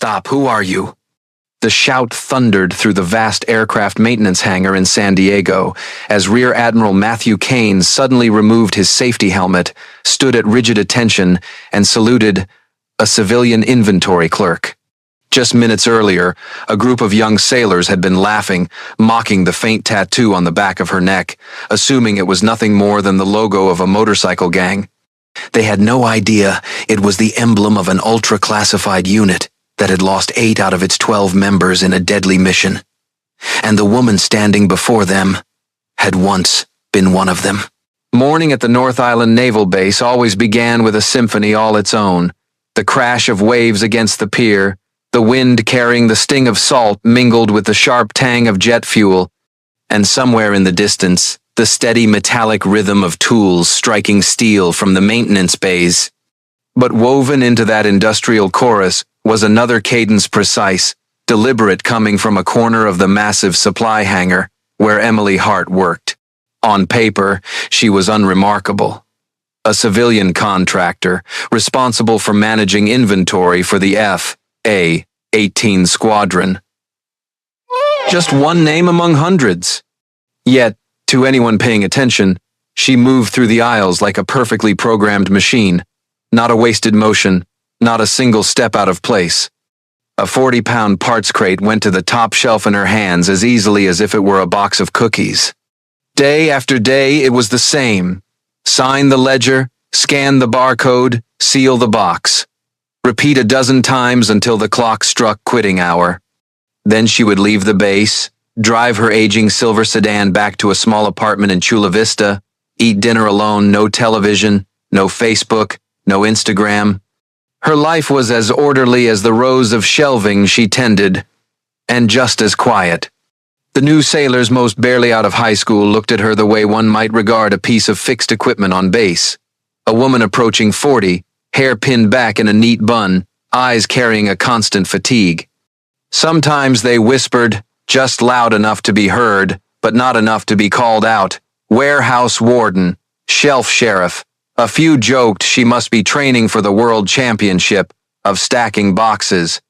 Stop, who are you? The shout thundered through the vast aircraft maintenance hangar in San Diego as Rear Admiral Matthew Kane suddenly removed his safety helmet, stood at rigid attention, and saluted a civilian inventory clerk. Just minutes earlier, a group of young sailors had been laughing, mocking the faint tattoo on the back of her neck, assuming it was nothing more than the logo of a motorcycle gang. They had no idea it was the emblem of an ultra-classified unit that had lost 8 out of its 12 members in a deadly mission. And the woman standing before them had once been one of them. Morning at the North Island Naval Base always began with a symphony all its own. The crash of waves against the pier, the wind carrying the sting of salt mingled with the sharp tang of jet fuel, and somewhere in the distance, the steady metallic rhythm of tools striking steel from the maintenance bays. But woven into that industrial chorus was another cadence precise, deliberate coming from a corner of the massive supply hangar where Emily Hart worked. On paper, she was unremarkable. A civilian contractor, responsible for managing inventory for the F/A-18 squadron. Just one name among hundreds. Yet, to anyone paying attention, she moved through the aisles like a perfectly programmed machine. Not a wasted motion, not a single step out of place. A 40-pound parts crate went to the top shelf in her hands as easily as if it were a box of cookies. Day after day, it was the same. Sign the ledger, scan the barcode, seal the box. Repeat a dozen times until the clock struck quitting hour. Then she would leave the base, drive her aging silver sedan back to a small apartment in Chula Vista, eat dinner alone, no television, no Facebook, no Instagram. Her life was as orderly as the rows of shelving she tended, and just as quiet. The new sailors most barely out of high school looked at her the way one might regard a piece of fixed equipment on base. A woman approaching 40, hair pinned back in a neat bun, eyes carrying a constant fatigue. Sometimes they whispered, just loud enough to be heard, but not enough to be called out. Warehouse warden, shelf sheriff. A few joked she must be training for the world championship of stacking boxes.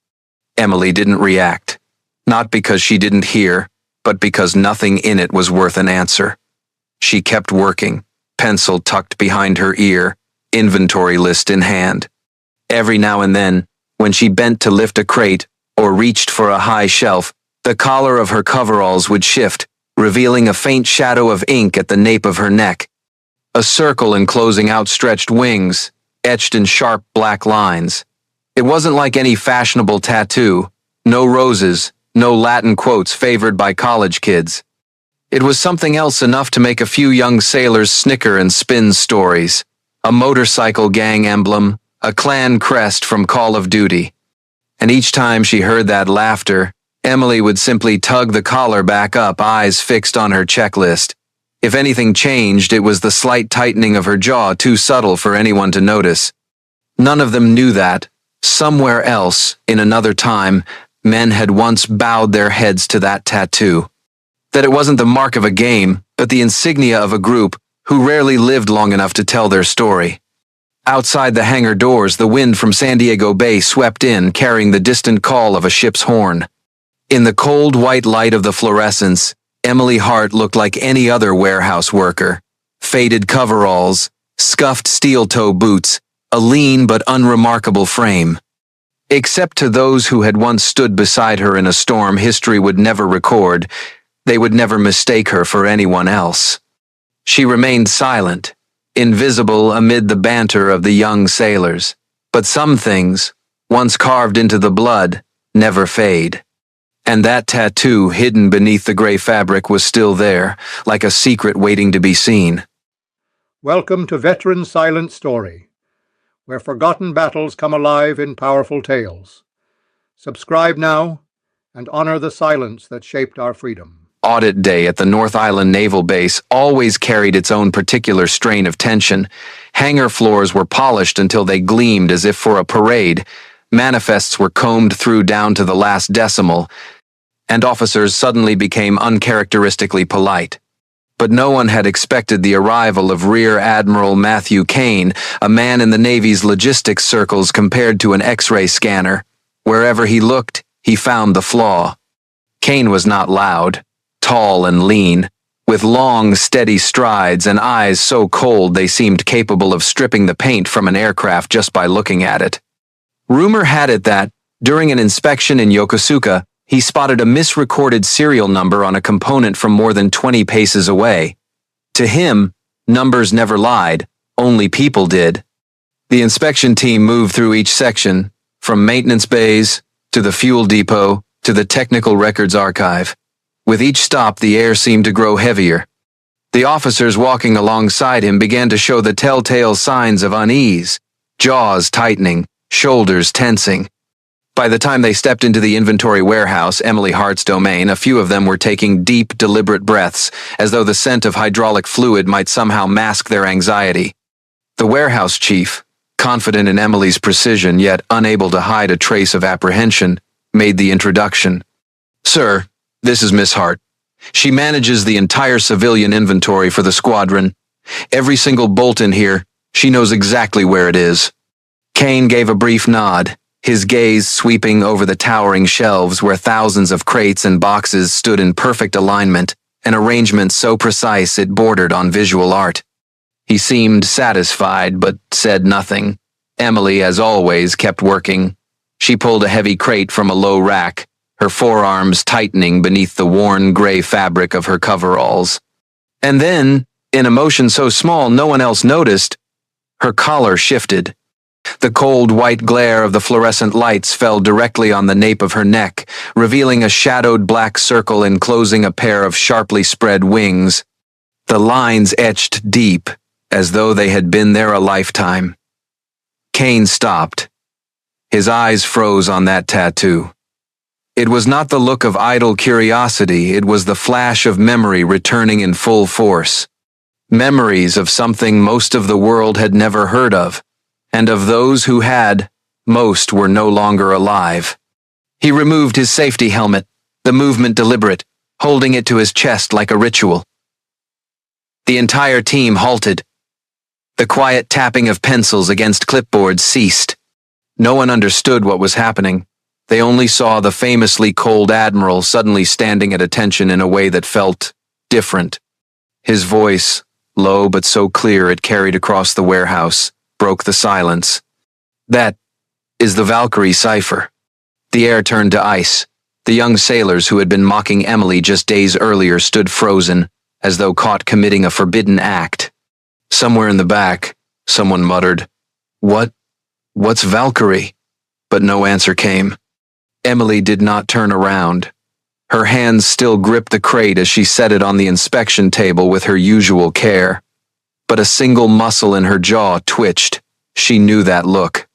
Emily didn't react. Not because she didn't hear, but because nothing in it was worth an answer. She kept working, pencil tucked behind her ear, inventory list in hand. Every now and then, when she bent to lift a crate or reached for a high shelf, the collar of her coveralls would shift, revealing a faint shadow of ink at the nape of her neck. A circle enclosing outstretched wings, etched in sharp black lines. It wasn't like any fashionable tattoo. No roses, no Latin quotes favored by college kids. It was something else enough to make a few young sailors snicker and spin stories. A motorcycle gang emblem, a clan crest from Call of Duty. And each time she heard that laughter, Emily would simply tug the collar back up, eyes fixed on her checklist. If anything changed, it was the slight tightening of her jaw, too subtle for anyone to notice. None of them knew that, somewhere else, in another time, men had once bowed their heads to that tattoo. That it wasn't the mark of a game, but the insignia of a group who rarely lived long enough to tell their story. Outside the hangar doors, the wind from San Diego Bay swept in, carrying the distant call of a ship's horn. In the cold white light of the fluorescence, Emily Hart looked like any other warehouse worker. Faded coveralls, scuffed steel-toe boots, a lean but unremarkable frame. Except to those who had once stood beside her in a storm history would never record, they would never mistake her for anyone else. She remained silent, invisible amid the banter of the young sailors. But some things, once carved into the blood, never fade. And that tattoo hidden beneath the gray fabric was still there, like a secret waiting to be seen. Welcome to Veteran Silent Story, where forgotten battles come alive in powerful tales. Subscribe now and honor the silence that shaped our freedom. Audit day at the North Island Naval Base always carried its own particular strain of tension. Hangar floors were polished until they gleamed as if for a parade. Manifests were combed through down to the last decimal, and officers suddenly became uncharacteristically polite. But no one had expected the arrival of Rear Admiral Matthew Kane, a man in the Navy's logistics circles compared to an X-ray scanner. Wherever he looked, he found the flaw. Kane was not loud, tall and lean, with long, steady strides and eyes so cold they seemed capable of stripping the paint from an aircraft just by looking at it. Rumor had it that, during an inspection in Yokosuka, he spotted a misrecorded serial number on a component from more than 20 paces away. To him, numbers never lied, only people did. The inspection team moved through each section, from maintenance bays, to the fuel depot, to the technical records archive. With each stop, the air seemed to grow heavier. The officers walking alongside him began to show the telltale signs of unease, jaws tightening, shoulders tensing. By the time they stepped into the inventory warehouse, Emily Hart's domain, a few of them were taking deep, deliberate breaths, as though the scent of hydraulic fluid might somehow mask their anxiety. The warehouse chief, confident in Emily's precision yet unable to hide a trace of apprehension, made the introduction. "Sir, this is Miss Hart. She manages the entire civilian inventory for the squadron. Every single bolt in here, she knows exactly where it is." Kane gave a brief nod, his gaze sweeping over the towering shelves where thousands of crates and boxes stood in perfect alignment, an arrangement so precise it bordered on visual art. He seemed satisfied but said nothing. Emily, as always, kept working. She pulled a heavy crate from a low rack, her forearms tightening beneath the worn gray fabric of her coveralls. And then, in a motion so small no one else noticed, her collar shifted. The cold white glare of the fluorescent lights fell directly on the nape of her neck, revealing a shadowed black circle enclosing a pair of sharply spread wings. The lines etched deep, as though they had been there a lifetime. Kane stopped. His eyes froze on that tattoo. It was not the look of idle curiosity, it was the flash of memory returning in full force. Memories of something most of the world had never heard of, and of those who had, most were no longer alive. He removed his safety helmet, the movement deliberate, holding it to his chest like a ritual. The entire team halted. The quiet tapping of pencils against clipboards ceased. No one understood what was happening. They only saw the famously cold Admiral suddenly standing at attention in a way that felt different. His voice, low but so clear it carried across the warehouse, broke the silence. "That is the Valkyrie cipher." The air turned to ice. The young sailors who had been mocking Emily just days earlier stood frozen, as though caught committing a forbidden act. Somewhere in the back, someone muttered, What's Valkyrie?" But no answer came. Emily did not turn around. Her hands still gripped the crate as she set it on the inspection table with her usual care. But a single muscle in her jaw twitched. She knew that look.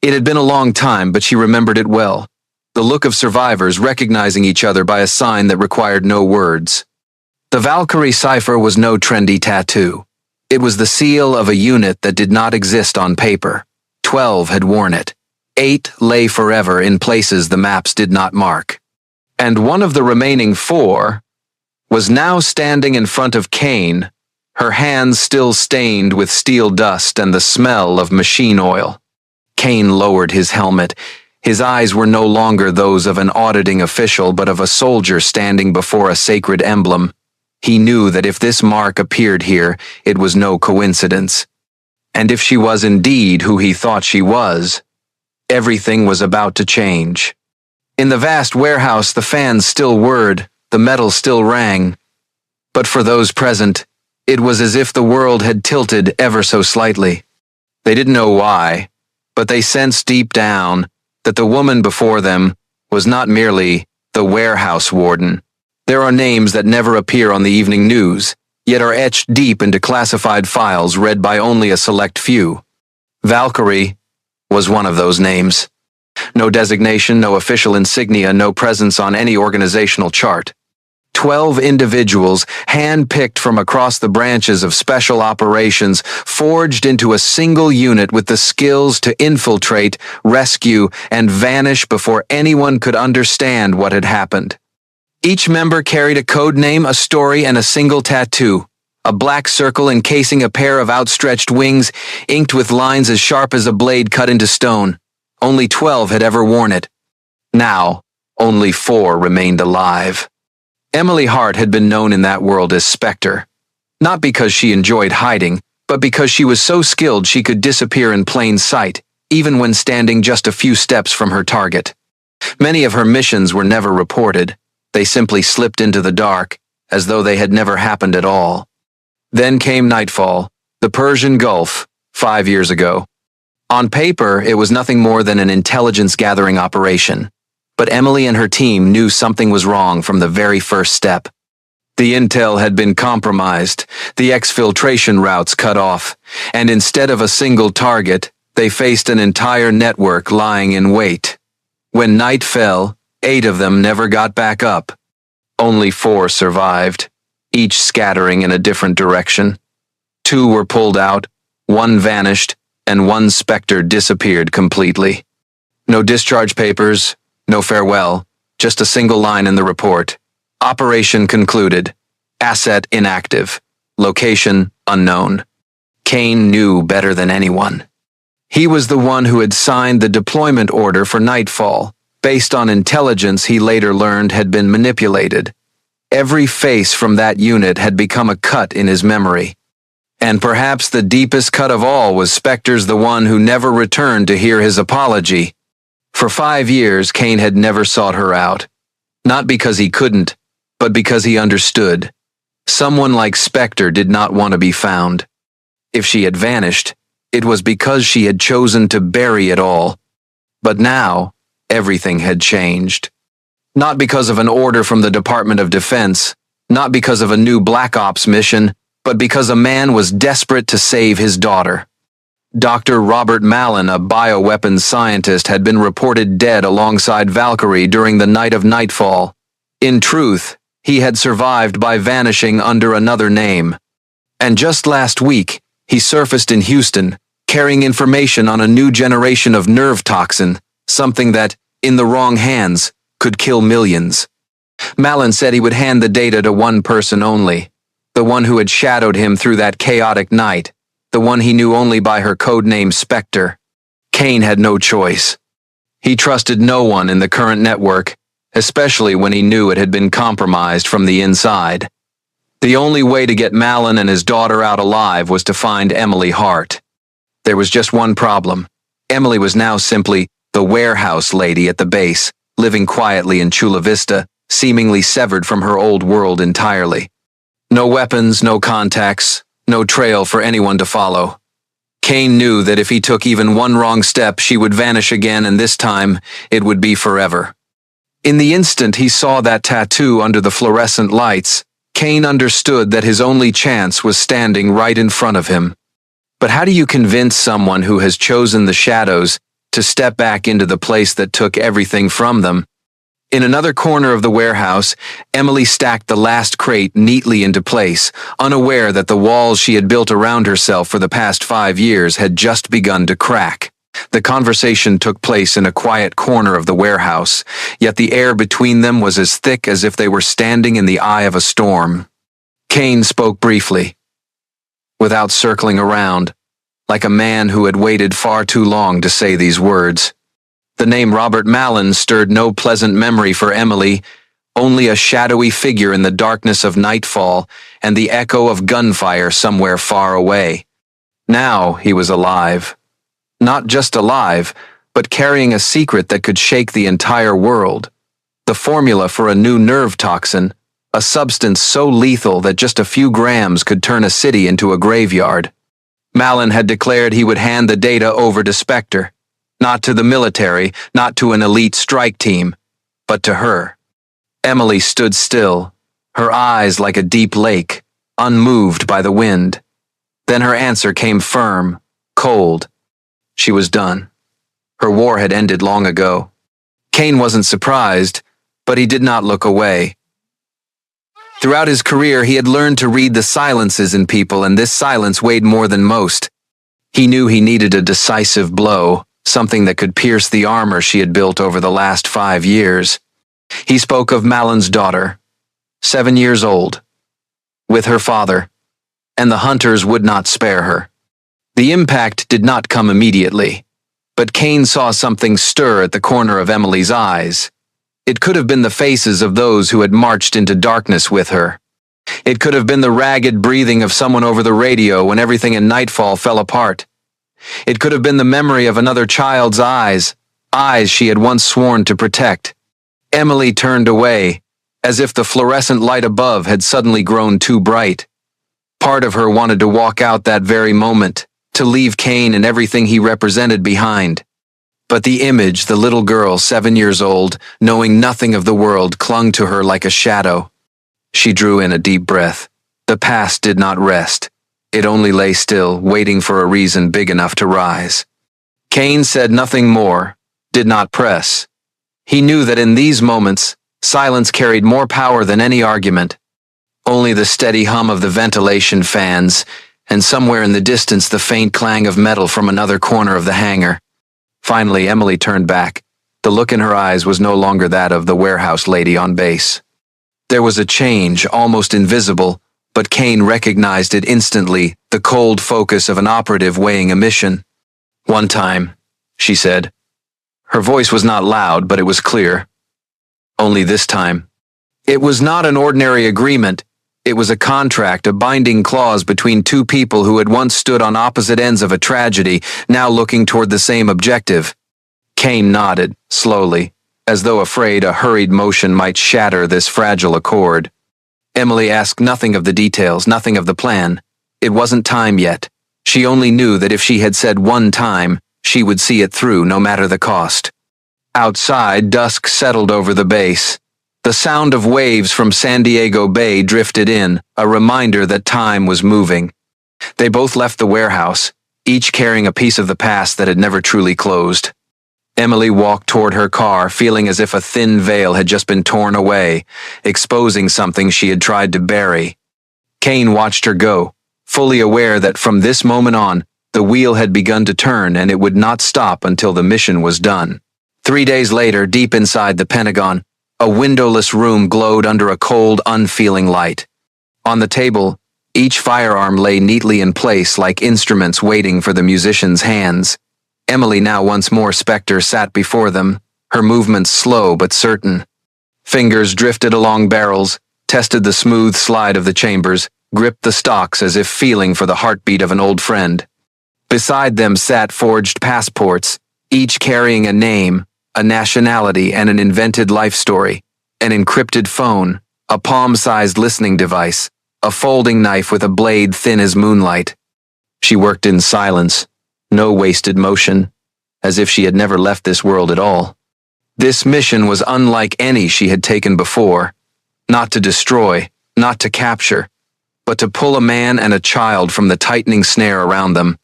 It had been a long time, but she remembered it well. The look of survivors recognizing each other by a sign that required no words. The Valkyrie cipher was no trendy tattoo. It was the seal of a unit that did not exist on paper. 12 had worn it. 8 lay forever in places the maps did not mark. And one of the remaining 4 was now standing in front of Kane, her hands still stained with steel dust and the smell of machine oil. Kane lowered his helmet. His eyes were no longer those of an auditing official but of a soldier standing before a sacred emblem. He knew that if this mark appeared here, it was no coincidence. And if she was indeed who he thought she was, everything was about to change. In the vast warehouse, the fans still whirred, the metal still rang. But for those present, it was as if the world had tilted ever so slightly. They didn't know why, but they sensed deep down that the woman before them was not merely the warehouse warden. There are names that never appear on the evening news, yet are etched deep into classified files read by only a select few. Valkyrie was one of those names. No designation, no official insignia, no presence on any organizational chart. 12 individuals, hand-picked from across the branches of special operations, forged into a single unit with the skills to infiltrate, rescue, and vanish before anyone could understand what had happened. Each member carried a code name, a story, and a single tattoo. A black circle encasing a pair of outstretched wings, inked with lines as sharp as a blade cut into stone. Only 12 had ever worn it. Now, only 4 remained alive. Emily Hart had been known in that world as Spectre, not because she enjoyed hiding, but because she was so skilled she could disappear in plain sight, even when standing just a few steps from her target. Many of her missions were never reported. They simply slipped into the dark, as though they had never happened at all. Then came nightfall, the Persian Gulf, 5 years ago. On paper, it was nothing more than an intelligence-gathering operation. But Emily and her team knew something was wrong from the very first step. The intel had been compromised, the exfiltration routes cut off, and instead of a single target, they faced an entire network lying in wait. When night fell, 8 of them never got back up. Only 4 survived, each scattering in a different direction. 2 were pulled out, 1 vanished, and 1 Spectre disappeared completely. No discharge papers, no farewell, just a single line in the report. Operation concluded. Asset inactive. Location unknown. Kane knew better than anyone. He was the one who had signed the deployment order for Nightfall, based on intelligence he later learned had been manipulated. Every face from that unit had become a cut in his memory. And perhaps the deepest cut of all was Spectre's the one who never returned to hear his apology. For 5 years, Kane had never sought her out. Not because he couldn't, but because he understood. Someone like Spectre did not want to be found. If she had vanished, it was because she had chosen to bury it all. But now, everything had changed. Not because of an order from the Department of Defense, not because of a new Black Ops mission, but because a man was desperate to save his daughter. Dr. Robert Mallon, a bioweapons scientist, had been reported dead alongside Valkyrie during the night of Nightfall. In truth, he had survived by vanishing under another name. And just last week, he surfaced in Houston, carrying information on a new generation of nerve toxin, something that, in the wrong hands, could kill millions. Mallon said he would hand the data to one person only, the one who had shadowed him through that chaotic night. The one he knew only by her code name Spectre. Kane had no choice. He trusted no one in the current network, especially when he knew it had been compromised from the inside. The only way to get Mallon and his daughter out alive was to find Emily Hart. There was just one problem. Emily was now simply the warehouse lady at the base, living quietly in Chula Vista, seemingly severed from her old world entirely. No weapons, no contacts, no trail for anyone to follow. Kane knew that if he took even one wrong step, she would vanish again, and this time, it would be forever. In the instant he saw that tattoo under the fluorescent lights, Kane understood that his only chance was standing right in front of him. But how do you convince someone who has chosen the shadows to step back into the place that took everything from them? In another corner of the warehouse, Emily stacked the last crate neatly into place, unaware that the walls she had built around herself for the past 5 years had just begun to crack. The conversation took place in a quiet corner of the warehouse, yet the air between them was as thick as if they were standing in the eye of a storm. Kane spoke briefly, without circling around, like a man who had waited far too long to say these words. The name Robert Mallon stirred no pleasant memory for Emily, only a shadowy figure in the darkness of nightfall and the echo of gunfire somewhere far away. Now he was alive. Not just alive, but carrying a secret that could shake the entire world. The formula for a new nerve toxin, a substance so lethal that just a few grams could turn a city into a graveyard. Mallon had declared he would hand the data over to Spectre. Not to the military, not to an elite strike team, but to her. Emily stood still, her eyes like a deep lake, unmoved by the wind. Then her answer came firm, cold. She was done. Her war had ended long ago. Kane wasn't surprised, but he did not look away. Throughout his career, he had learned to read the silences in people, and this silence weighed more than most. He knew he needed a decisive blow, something that could pierce the armor she had built over the last 5 years. He spoke of Mallon's daughter, 7 years old, with her father, and the hunters would not spare her. The impact did not come immediately. But Kane saw something stir at the corner of Emily's eyes. It could have been the faces of those who had marched into darkness with her. It could have been the ragged breathing of someone over the radio when everything in Nightfall fell apart. It could have been the memory of another child's eyes she had once sworn to protect. Emily turned away, as if the fluorescent light above had suddenly grown too bright. Part of her wanted to walk out that very moment, to leave Kane and everything he represented behind. But the image, the little girl, 7 years old, knowing nothing of the world, clung to her like a shadow. She drew in a deep breath. The past did not rest. It only lay still, waiting for a reason big enough to rise. Kane said nothing more, did not press. He knew that in these moments, silence carried more power than any argument. Only the steady hum of the ventilation fans, and somewhere in the distance the faint clang of metal from another corner of the hangar. Finally, Emily turned back. The look in her eyes was no longer that of the warehouse lady on base. There was a change, almost invisible, but Kane recognized it instantly, the cold focus of an operative weighing a mission. "One time," she said. Her voice was not loud, but it was clear. "Only this time." It was not an ordinary agreement. It was a contract, a binding clause between two people who had once stood on opposite ends of a tragedy, now looking toward the same objective. Kane nodded, slowly, as though afraid a hurried motion might shatter this fragile accord. Emily asked nothing of the details, nothing of the plan. It wasn't time yet. She only knew that if she had said one time, she would see it through, no matter the cost. Outside, dusk settled over the base. The sound of waves from San Diego Bay drifted in, a reminder that time was moving. They both left the warehouse, each carrying a piece of the past that had never truly closed. Emily walked toward her car, feeling as if a thin veil had just been torn away, exposing something she had tried to bury. Kane watched her go, fully aware that from this moment on, the wheel had begun to turn and it would not stop until the mission was done. 3 days later, deep inside the Pentagon, a windowless room glowed under a cold, unfeeling light. On the table, each firearm lay neatly in place like instruments waiting for the musician's hands. Emily, now once more Spectre, sat before them, her movements slow but certain. Fingers drifted along barrels, tested the smooth slide of the chambers, gripped the stocks as if feeling for the heartbeat of an old friend. Beside them sat forged passports, each carrying a name, a nationality, and an invented life story, an encrypted phone, a palm-sized listening device, a folding knife with a blade thin as moonlight. She worked in silence, no wasted motion, as if she had never left this world at all. This mission was unlike any she had taken before, not to destroy, not to capture, but to pull a man and a child from the tightening snare around them.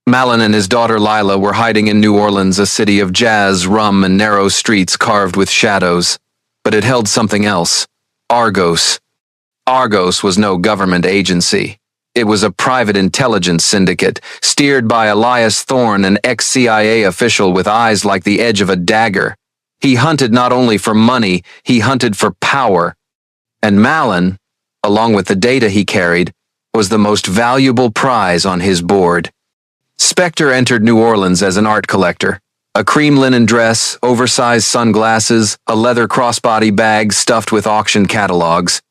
Malin and his daughter Lila were hiding in New Orleans, a city of jazz, rum, and narrow streets carved with shadows. But it held something else. Argos. Argos was no government agency. It was a private intelligence syndicate, steered by Elias Thorne, an ex-CIA official with eyes like the edge of a dagger. He hunted not only for money, he hunted for power. And Malin, along with the data he carried, was the most valuable prize on his board. Spectre entered New Orleans as an art collector. A cream linen dress, oversized sunglasses, a leather crossbody bag stuffed with auction catalogs.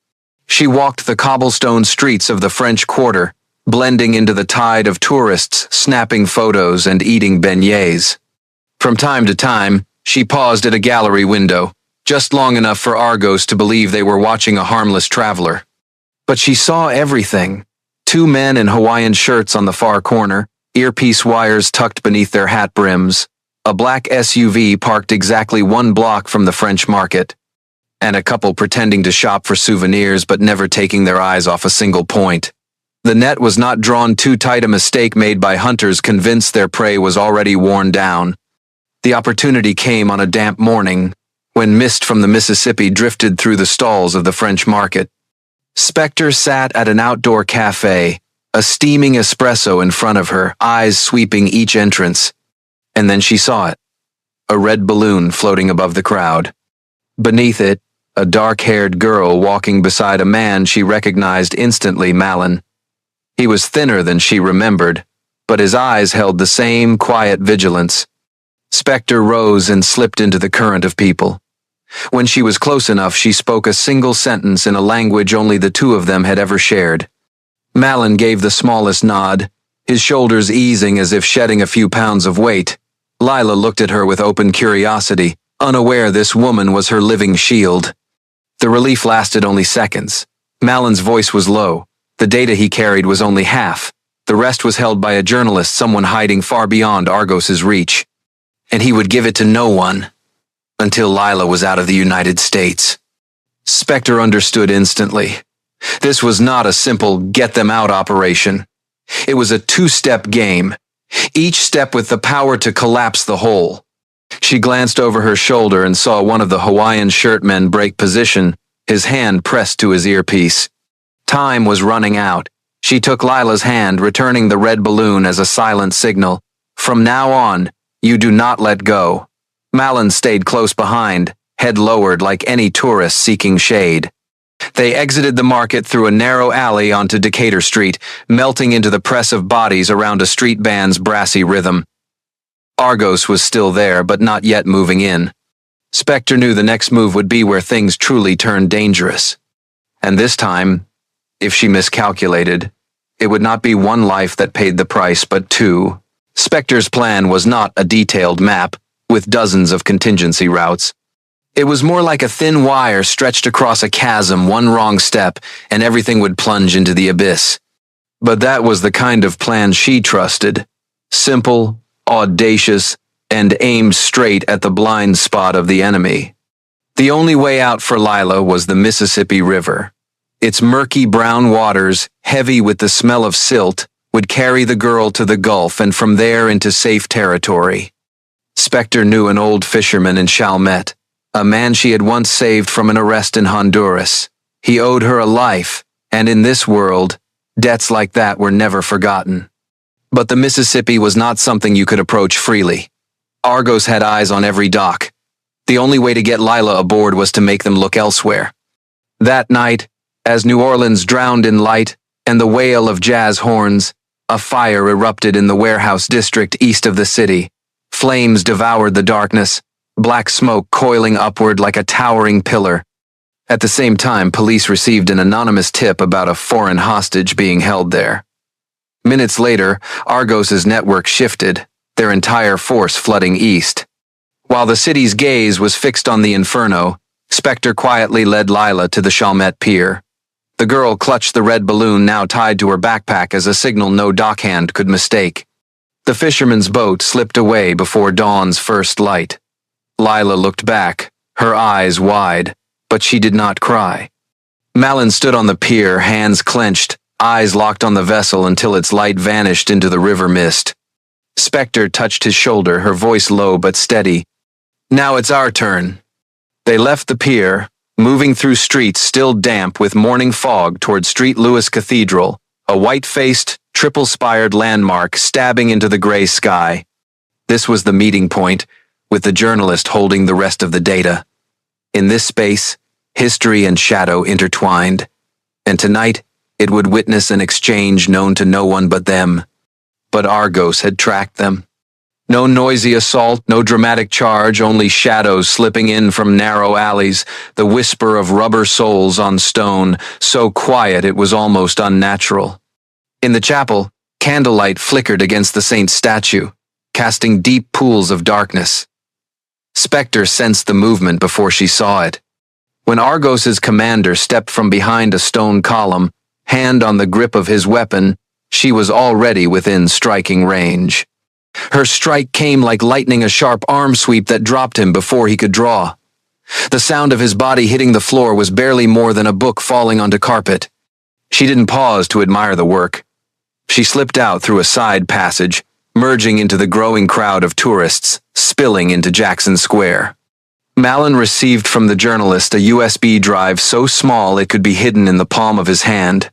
She walked the cobblestone streets of the French Quarter, blending into the tide of tourists, snapping photos and eating beignets. From time to time, she paused at a gallery window, just long enough for Argos to believe they were watching a harmless traveler. But she saw everything. 2 men in Hawaiian shirts on the far corner, earpiece wires tucked beneath their hat brims, a black SUV parked exactly 1 block from the French market, and a couple pretending to shop for souvenirs but never taking their eyes off a single point. The net was not drawn too tight, a mistake made by hunters convinced their prey was already worn down. The opportunity came on a damp morning, when mist from the Mississippi drifted through the stalls of the French market. Spectre sat at an outdoor cafe, a steaming espresso in front of her, eyes sweeping each entrance. And then she saw it. A red balloon floating above the crowd. Beneath it, a dark-haired girl walking beside a man she recognized instantly, Malin. He was thinner than she remembered, but his eyes held the same quiet vigilance. Spectre rose and slipped into the current of people. When she was close enough, she spoke a single sentence in a language only the two of them had ever shared. Malin gave the smallest nod, his shoulders easing as if shedding a few pounds of weight. Lila looked at her with open curiosity, unaware this woman was her living shield. The relief lasted only seconds. Malin's voice was low. The data he carried was only half. The rest was held by a journalist, someone hiding far beyond Argos's reach. And he would give it to no one. Until Lila was out of the United States. Spectre understood instantly. This was not a simple get-them-out operation. It was a two-step game, each step with the power to collapse the whole. She glanced over her shoulder and saw one of the Hawaiian shirtmen break position, his hand pressed to his earpiece. Time was running out. She took Lila's hand, returning the red balloon as a silent signal. From now on, you do not let go. Malin stayed close behind, head lowered like any tourist seeking shade. They exited the market through a narrow alley onto Decatur Street, melting into the press of bodies around a street band's brassy rhythm. Argos was still there, but not yet moving in. Spectre knew the next move would be where things truly turned dangerous. And this time, if she miscalculated, it would not be one life that paid the price, but two. Spectre's plan was not a detailed map, with dozens of contingency routes. It was more like a thin wire stretched across a chasm. One wrong step, and everything would plunge into the abyss. But that was the kind of plan she trusted. Simple, audacious, and aimed straight at the blind spot of the enemy. The only way out for Lila was the Mississippi River. Its murky brown waters, heavy with the smell of silt, would carry the girl to the Gulf and from there into safe territory. Spectre knew an old fisherman in Chalmette, a man she had once saved from an arrest in Honduras. He owed her a life, and in this world, debts like that were never forgotten. But the Mississippi was not something you could approach freely. Argos had eyes on every dock. The only way to get Lila aboard was to make them look elsewhere. That night, as New Orleans drowned in light and the wail of jazz horns, a fire erupted in the warehouse district east of the city. Flames devoured the darkness, black smoke coiling upward like a towering pillar. At the same time, police received an anonymous tip about a foreign hostage being held there. Minutes later, Argos's network shifted, their entire force flooding east. While the city's gaze was fixed on the inferno, Spectre quietly led Lila to the Chalmette Pier. The girl clutched the red balloon now tied to her backpack as a signal no dockhand could mistake. The fisherman's boat slipped away before dawn's first light. Lila looked back, her eyes wide, but she did not cry. Malin stood on the pier, hands clenched, eyes locked on the vessel until its light vanished into the river mist. Spectre touched his shoulder, her voice low but steady. Now it's our turn. They left the pier, moving through streets still damp with morning fog toward St. Louis Cathedral, a white-faced, triple-spired landmark stabbing into the gray sky. This was the meeting point, with the journalist holding the rest of the data. In this space, history and shadow intertwined, and tonight it would witness an exchange known to no one but them. But Argos had tracked them. No noisy assault, no dramatic charge, only shadows slipping in from narrow alleys, the whisper of rubber soles on stone, so quiet it was almost unnatural. In the chapel, candlelight flickered against the saint's statue, casting deep pools of darkness. Spectre sensed the movement before she saw it. When Argos's commander stepped from behind a stone column, hand on the grip of his weapon, she was already within striking range. Her strike came like lightning, a sharp arm sweep that dropped him before he could draw. The sound of his body hitting the floor was barely more than a book falling onto carpet. She didn't pause to admire the work. She slipped out through a side passage, merging into the growing crowd of tourists, spilling into Jackson Square. Malin received from the journalist a USB drive so small it could be hidden in the palm of his hand.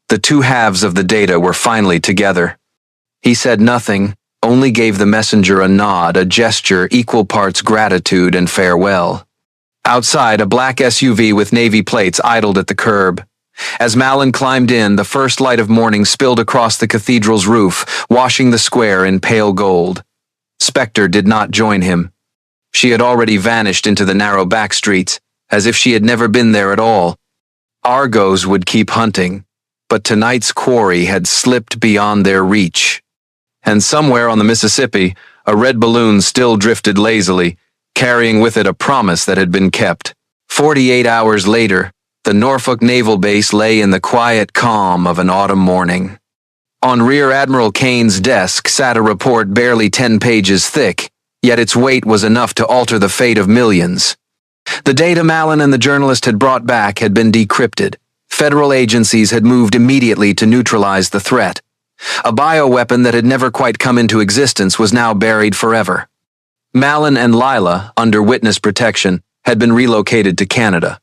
The two halves of the data were finally together. He said nothing, only gave the messenger a nod, a gesture equal parts gratitude and farewell. Outside, a black SUV with navy plates idled at the curb. As Malin climbed in, the first light of morning spilled across the cathedral's roof, washing the square in pale gold. Spectre did not join him. She had already vanished into the narrow back streets, as if she had never been there at all. Argos would keep hunting, but tonight's quarry had slipped beyond their reach. And somewhere on the Mississippi, a red balloon still drifted lazily, carrying with it a promise that had been kept. 48 hours later, the Norfolk Naval Base lay in the quiet calm of an autumn morning. On Rear Admiral Kane's desk sat a report barely 10 pages thick, yet its weight was enough to alter the fate of millions. The data Malin and the journalist had brought back had been decrypted. Federal agencies had moved immediately to neutralize the threat. A bioweapon that had never quite come into existence was now buried forever. Malin and Lila, under witness protection, had been relocated to Canada.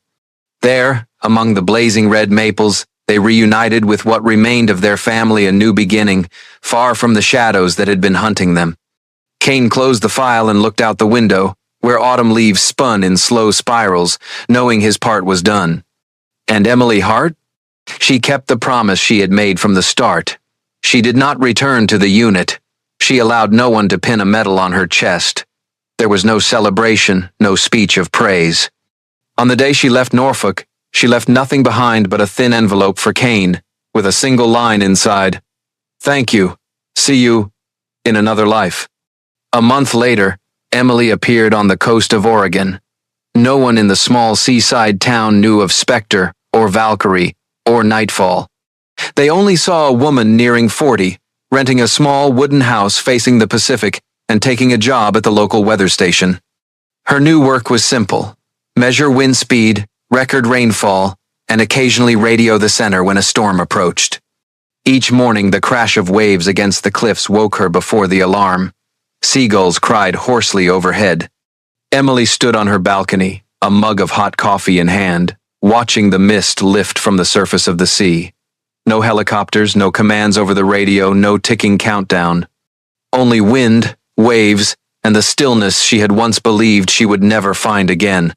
There, among the blazing red maples, they reunited with what remained of their family, a new beginning, far from the shadows that had been hunting them. Kane closed the file and looked out the window, where autumn leaves spun in slow spirals, knowing his part was done. And Emily Hart? She kept the promise she had made from the start. She did not return to the unit. She allowed no one to pin a medal on her chest. There was no celebration, no speech of praise. On the day she left Norfolk, she left nothing behind but a thin envelope for Kane, with a single line inside. "Thank you. See you in another life." A month later, Emily appeared on the coast of Oregon. No one in the small seaside town knew of Spectre, or Valkyrie, or Nightfall. They only saw a woman nearing 40, renting a small wooden house facing the Pacific and taking a job at the local weather station. Her new work was simple: measure wind speed, record rainfall, and occasionally radio the center when a storm approached. Each morning the crash of waves against the cliffs woke her before the alarm. Seagulls cried hoarsely overhead. Emily stood on her balcony, a mug of hot coffee in hand, watching the mist lift from the surface of the sea. No helicopters, no commands over the radio, no ticking countdown. Only wind, waves, and the stillness she had once believed she would never find again.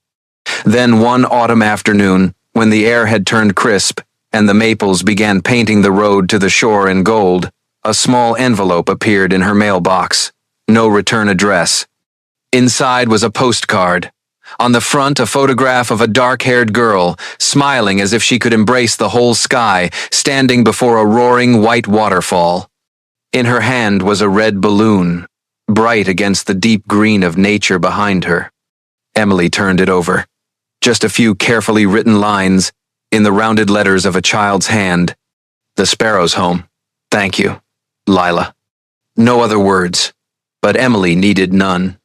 Then one autumn afternoon, when the air had turned crisp and the maples began painting the road to the shore in gold, a small envelope appeared in her mailbox. No return address. Inside was a postcard. On the front, a photograph of a dark-haired girl, smiling as if she could embrace the whole sky, standing before a roaring white waterfall. In her hand was a red balloon, bright against the deep green of nature behind her. Emily turned it over. Just a few carefully written lines, in the rounded letters of a child's hand. "The sparrow's home. Thank you, Lila." No other words, but Emily needed none.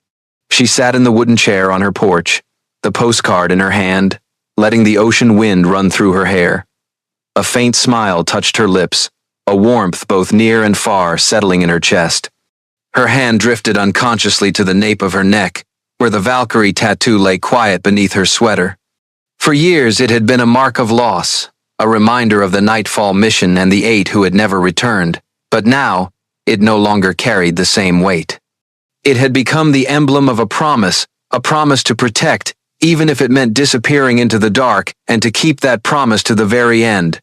She sat in the wooden chair on her porch, the postcard in her hand, letting the ocean wind run through her hair. A faint smile touched her lips, a warmth both near and far settling in her chest. Her hand drifted unconsciously to the nape of her neck, where the Valkyrie tattoo lay quiet beneath her sweater. For years it had been a mark of loss, a reminder of the Nightfall mission and the 8 who had never returned, but now it no longer carried the same weight. It had become the emblem of a promise to protect, even if it meant disappearing into the dark, and to keep that promise to the very end.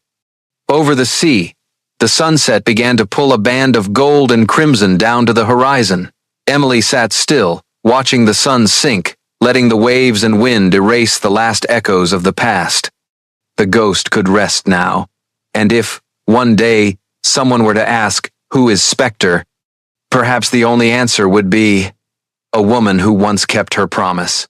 Over the sea, the sunset began to pull a band of gold and crimson down to the horizon. Emily sat still, watching the sun sink, letting the waves and wind erase the last echoes of the past. The ghost could rest now, and if, one day, someone were to ask, "Who is Spectre?" perhaps the only answer would be, "A woman who once kept her promise."